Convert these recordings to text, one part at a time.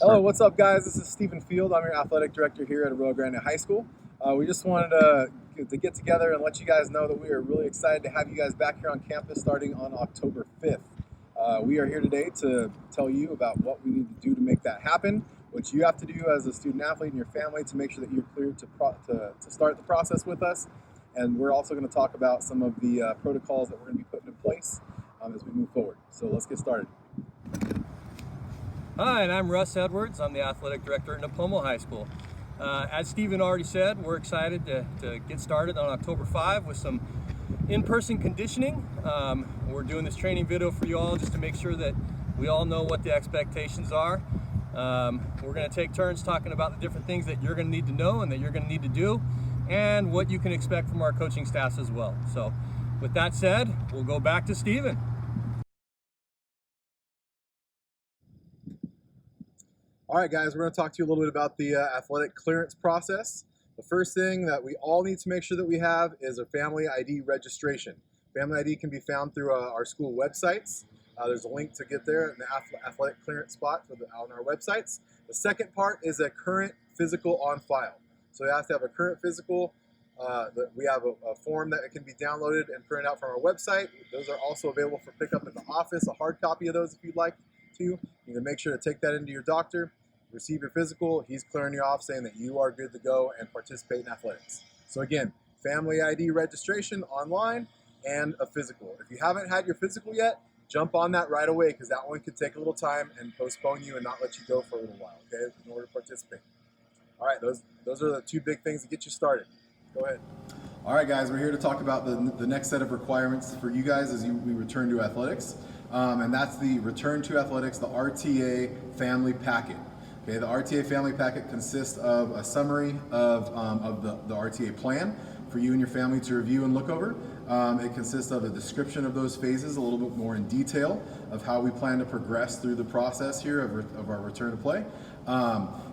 Hello, what's up, guys? This is Stephen Field. I'm your athletic director here at Rio Grande High School. We just wanted to get together and let you guys know that we are really excited to have you guys back here on campus starting on October 5th. We are here today to tell you about what we need to do to make that happen, what you have to do as a student athlete and your family to make sure that you're cleared to start the process with us. And we're also going to talk about some of the protocols that we're going to be putting in place as we move forward. So let's get started. Hi, and I'm Russ Edwards. I'm the athletic director at Nipomo High School. As Stephen already said, we're excited to get started on October 5 with some in-person conditioning. We're doing this training video for you all just to make sure that we all know what the expectations are. We're going to take turns talking about the different things that you're going to need to know and that you're going to need to do, and what you can expect from our coaching staffs as well. So with that said, we'll go back to Stephen. All right, guys, we're going to talk to you a little bit about the athletic clearance process. The first thing that we all need to make sure that we have is a family ID registration. Family ID can be found through our school websites. There's a link to get there in the athletic clearance spot on our websites. The second part is a current physical on file. So you have to have a current physical. We have a form that can be downloaded and printed out from our website. Those are also available for pickup at the office, a hard copy of those if you'd like to. You need to make sure to take that into your doctor, receive your physical. He's clearing you off, saying that you are good to go and participate in athletics. So again, family ID registration online and a physical. If you haven't had your physical yet, jump on that right away, because that one could take a little time and postpone you and not let you go for a little while, okay, in order to participate. All right, those are the two big things to get you started. Go ahead. All right, guys, we're here to talk about the next set of requirements for you guys as we return to athletics. And that's the Return to Athletics, the RTA Family Packet. Okay, the RTA Family Packet consists of a summary of the RTA plan for you and your family to review and look over. It consists of a description of those phases, a little bit more in detail of how we plan to progress through the process here of our return to play.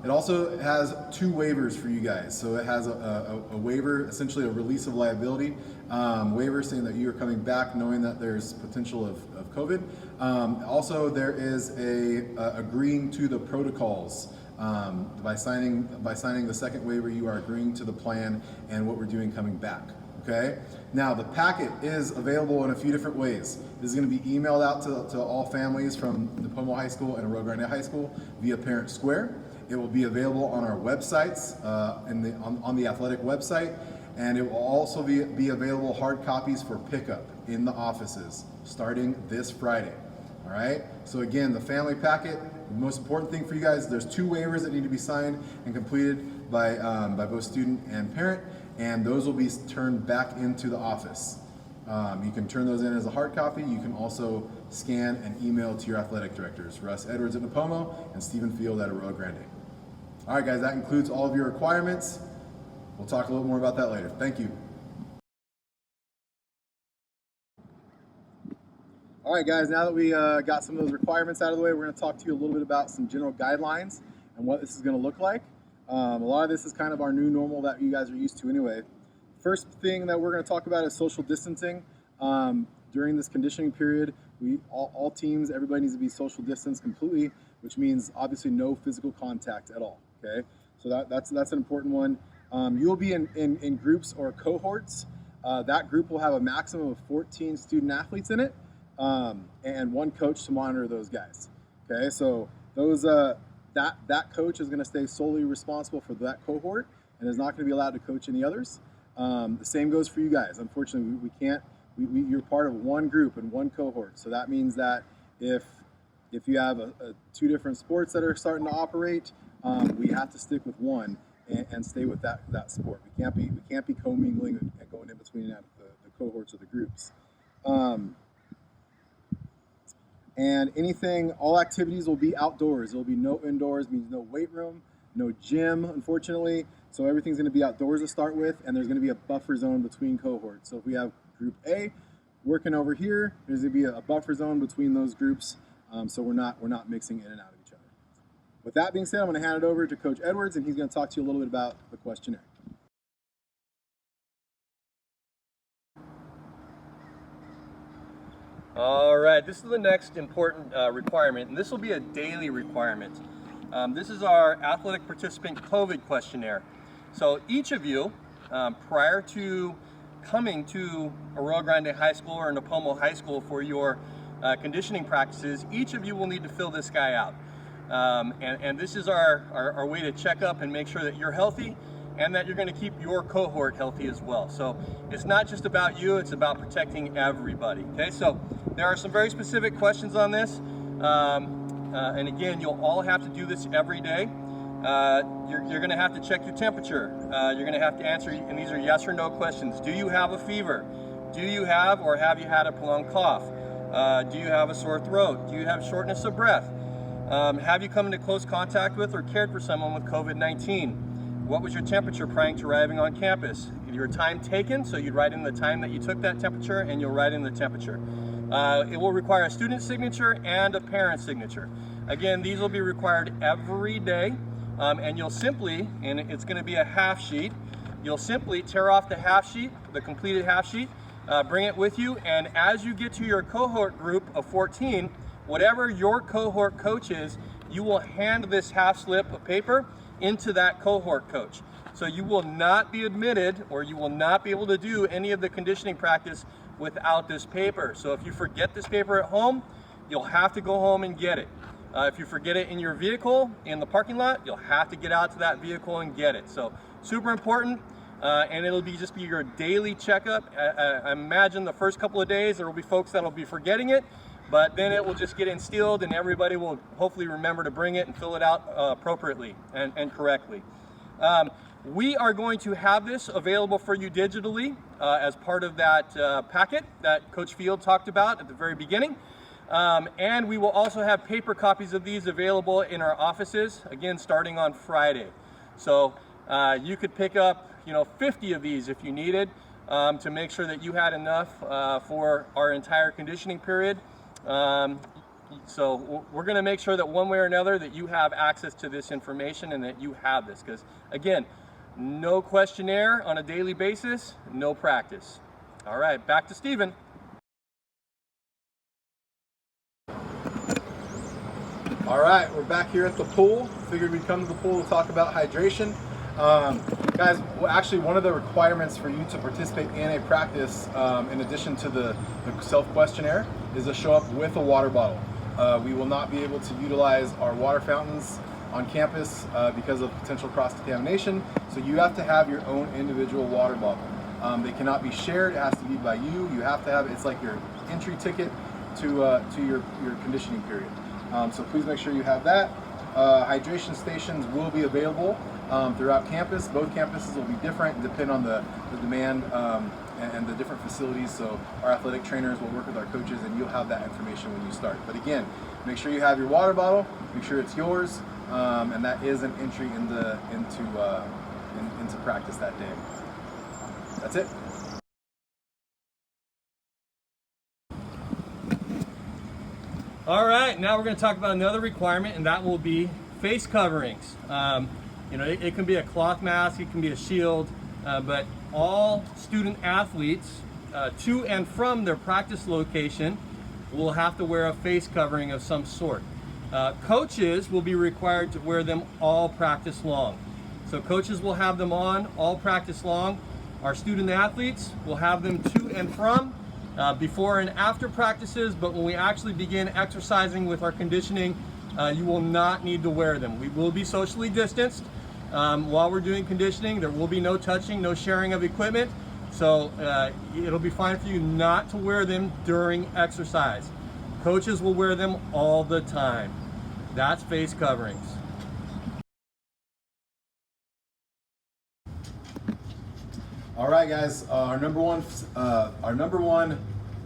It also has two waivers for you guys. So it has a waiver, essentially a release of liability waiver, saying that you are coming back knowing that there's potential of COVID. Also, there is agreeing to the protocols. By signing the second waiver, you are agreeing to the plan and what we're doing coming back. Okay. Now the packet is available in a few different ways. This is going to be emailed out to all families from Nipomo High School and Rio Grande High School via Parent Square. It will be available on our websites, on the athletic website, and it will also be available hard copies for pickup in the offices starting this Friday. All right. So again, the family packet. The most important thing for you guys, there's two waivers that need to be signed and completed by both student and parent, and those will be turned back into the office. You can turn those in as a hard copy. You can also scan and email to your athletic directors, Russ Edwards at Nipomo and Stephen Field at Rio Grande. All right, guys, that includes all of your requirements. We'll talk a little more about that later. Thank you. All right, guys, now that we got some of those requirements out of the way, we're going to talk to you a little bit about some general guidelines and what this is going to look like. A lot of this is kind of our new normal that you guys are used to anyway. First thing that we're going to talk about is social distancing. During this conditioning period, all teams, everybody needs to be social distanced completely, which means obviously no physical contact at all. Okay, so that's an important one. You will be in groups or cohorts. That group will have a maximum of 14 student athletes in it. And one coach to monitor those guys. Okay, so those that coach is going to stay solely responsible for that cohort and is not going to be allowed to coach any others. The same goes for you guys. Unfortunately, we can't. You're part of one group and one cohort. So that means that if you have two different sports that are starting to operate, we have to stick with one and stay with that sport. We can't be commingling and going in between the cohorts or the groups. And all activities will be outdoors. There will be no indoors, means no weight room, no gym, unfortunately. So everything's going to be outdoors to start with, and there's going to be a buffer zone between cohorts. So if we have group A working over here, there's going to be a buffer zone between those groups, so we're not mixing in and out of each other. With that being said, I'm going to hand it over to Coach Edwards, and he's going to talk to you a little bit about the questionnaire. All right, this is the next important requirement, and this will be a daily requirement. This is our athletic participant Clovid Questionnaire. So each of you, prior to coming to Arroyo Grande High School or Nipomo High School for your conditioning practices, each of you will need to fill this guy out. And this is our way to check up and make sure that you're healthy and that you're going to keep your cohort healthy as well. So it's not just about you, it's about protecting everybody. Okay, so there are some very specific questions on this. And again, you'll all have to do this every day. You're going to have to check your temperature. You're going to have to answer, and these are yes or no questions. Do you have a fever? Do you have or have you had a prolonged cough? Do you have a sore throat? Do you have shortness of breath? Have you come into close contact with or cared for someone with COVID-19? What was your temperature prior to arriving on campus? Your time taken, so you'd write in the time that you took that temperature and you'll write in the temperature. It will require a student signature and a parent signature. Again, these will be required every day, and you'll simply, and it's going to be a half sheet, you'll simply tear off the half sheet, the completed half sheet, bring it with you, and as you get to your cohort group of 14, whatever your cohort coach is, you will hand this half slip of paper into that cohort coach. So you will not be admitted, or you will not be able to do any of the conditioning practice without this paper. So if you forget this paper at home, you'll have to go home and get it. If you forget it in your vehicle in the parking lot, you'll have to get out to that vehicle and get it. So super important, and it'll just be your daily checkup. I imagine the first couple of days there will be folks that will be forgetting it, but then it will just get instilled and everybody will hopefully remember to bring it and fill it out appropriately and correctly. We are going to have this available for you digitally as part of that packet that Coach Field talked about at the very beginning. And we will also have paper copies of these available in our offices, again, starting on Friday. So you could pick up, 50 of these if you needed to make sure that you had enough for our entire conditioning period. So we're going to make sure that one way or another that you have access to this information and that you have this, because again, no questionnaire on a daily basis, no practice. All right, back to Stephen. All right, we're back here at the pool. Figured we'd come to the pool to talk about hydration. Guys, actually one of the requirements for you to participate in a practice, in addition to the self-questionnaire, is to show up with a water bottle. We will not be able to utilize our water fountains on campus because of potential cross-contamination, so you have to have your own individual water bottle. They cannot be shared, it has to be by you. You have to have it, it's like your entry ticket to your conditioning period. So please make sure you have that. Hydration stations will be available throughout campus. Both campuses will be different, depend on the demand and the different facilities. So our athletic trainers will work with our coaches and you'll have that information when you start. But again, make sure you have your water bottle, make sure it's yours, and that is an entry into practice that day. That's it. All right, now we're going to talk about another requirement, and that will be face coverings. It can be a cloth mask, it can be a shield, but all student athletes to and from their practice location will have to wear a face covering of some sort. Coaches will be required to wear them all practice long. So coaches will have them on all practice long. Our student athletes will have them to and from before and after practices, but when we actually begin exercising with our conditioning, you will not need to wear them. We will be socially distanced while we're doing conditioning. There will be no touching, no sharing of equipment, so it'll be fine for you not to wear them during exercise. Coaches will wear them all the time. That's face coverings. All right, guys. Our number one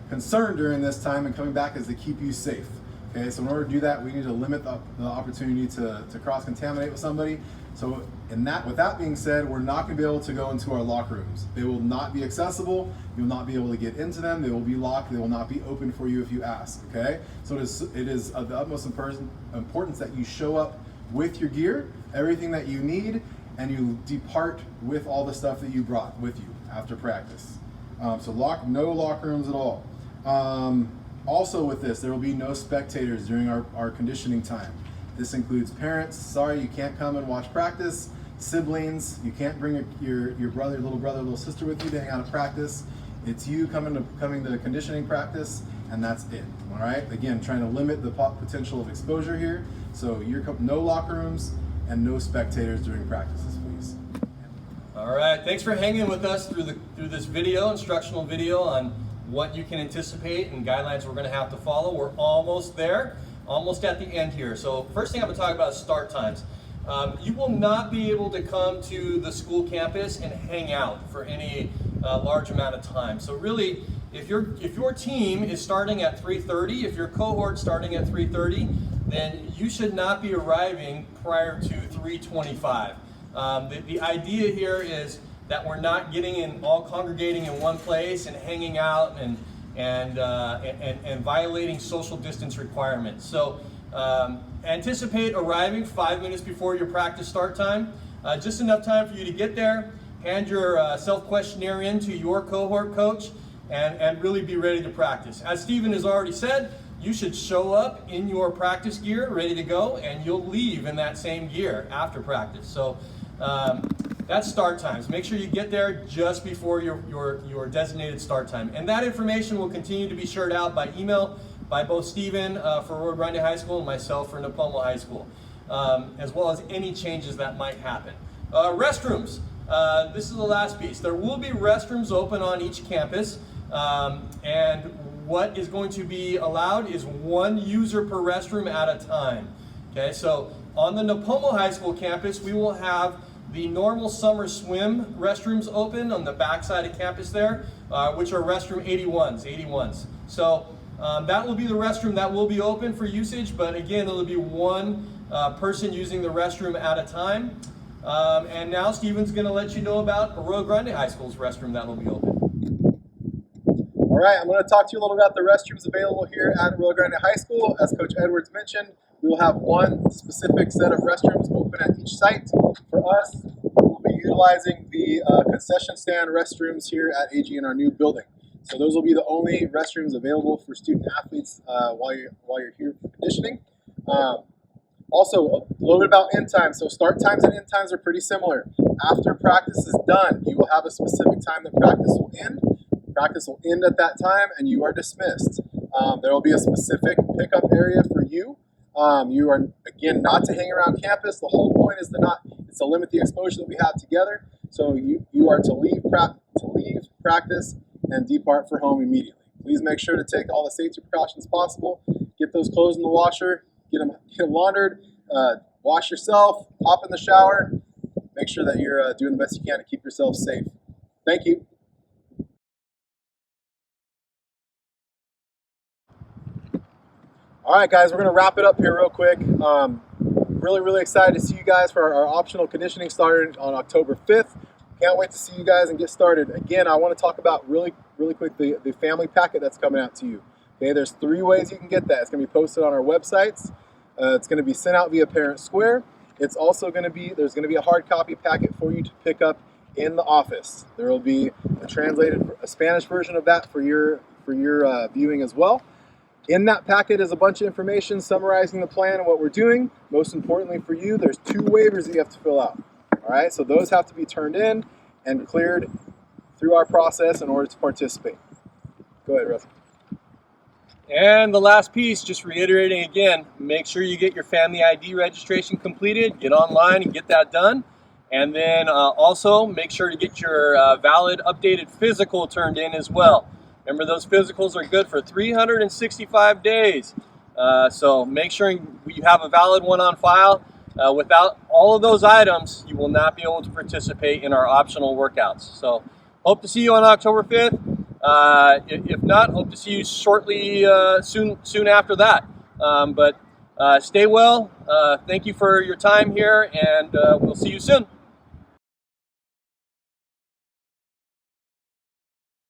concern during this time and coming back is to keep you safe. Okay, so in order to do that, we need to limit the opportunity to cross-contaminate with somebody. So with that being said, we're not going to be able to go into our locker rooms. They will not be accessible. You'll not be able to get into them. They will be locked. They will not be open for you if you ask. Okay, so it is of the utmost importance that you show up with your gear, everything that you need, and you depart with all the stuff that you brought with you after practice. So no locker rooms at all. Also with this, there will be no spectators during our conditioning time. This includes parents, sorry you can't come and watch practice, siblings, you can't bring your brother, little brother, little sister with you to hang out at practice. It's you coming to conditioning practice, and that's it. All right. Again, trying to limit the potential of exposure here. So no locker rooms and no spectators during practices, please. All right. Thanks for hanging with us through this video, instructional video on what you can anticipate and guidelines we're going to have to follow. We're almost there, almost at the end here. So first thing I'm going to talk about is start times. You will not be able to come to the school campus and hang out for any large amount of time. So really, if your team is starting at 3:30, if your cohort starting at 3:30, then you should not be arriving prior to 3:25. The idea here is that we're not all congregating in one place and hanging out and violating social distance requirements. So anticipate arriving 5 minutes before your practice start time, just enough time for you to get there, hand your self-questionnaire in to your cohort coach, and really be ready to practice. As Stephen has already said, you should show up in your practice gear, ready to go, and you'll leave in that same gear after practice. So that's start times. Make sure you get there just before your designated start time. And that information will continue to be shared out by email by both Stephen for Rio Grande High School and myself for Nipomo High School, as well as any changes that might happen. Restrooms. This is the last piece. There will be restrooms open on each campus, and what is going to be allowed is one user per restroom at a time. Okay, so on the Nipomo High School campus, we will have the normal summer swim restrooms open on the back side of campus there, which are restroom 81s. So that will be the restroom that will be open for usage, but again, it'll be one person using the restroom at a time. And now Stephen's going to let you know about Rio Grande High School's restroom that will be open. All right, I'm going to talk to you a little about the restrooms available here at Rio Grande High School. As Coach Edwards mentioned, we will have one specific set of restrooms open at each site. For us, we'll be utilizing the concession stand restrooms here at AG in our new building. So those will be the only restrooms available for student athletes while you're here for conditioning. Also, a little bit about end times. So start times and end times are pretty similar. After practice is done, you will have a specific time that practice will end. Practice will end at that time, and you are dismissed. There will be a specific pickup area for you. You are, again, not to hang around campus. The whole point is to limit the exposure that we have together. So you are to leave practice and depart for home immediately. Please make sure to take all the safety precautions possible. Get those clothes in the washer, get them laundered, wash yourself, hop in the shower. Make sure that you're doing the best you can to keep yourself safe. Thank you. All right, guys, we're going to wrap it up here real quick. Really excited to see you guys for our optional conditioning started on October 5th. Can't wait to see you guys and get started. Again, I want to talk about really quick the family packet that's coming out to you. Okay, there's 3 ways you can get that. It's going to be posted on our websites. It's going to be sent out via Parent Square. It's also going to be, there's going to be a hard copy packet for you to pick up in the office. There will be a Spanish version of that for your viewing as well. In that packet is a bunch of information summarizing the plan and what we're doing. Most importantly for you, there's 2 waivers that you have to fill out. All right, so those have to be turned in and cleared through our process in order to participate. Go ahead, Russ. And the last piece, just reiterating again, make sure you get your family ID registration completed, get online and get that done. And then also make sure to get your valid updated physical turned in as well. Remember, those physicals are good for 365 days. So make sure you have a valid one on file. Without all of those items, you will not be able to participate in our optional workouts. So hope to see you on October 5th. If not, hope to see you shortly, soon after that. But stay well. Thank you for your time here, and we'll see you soon.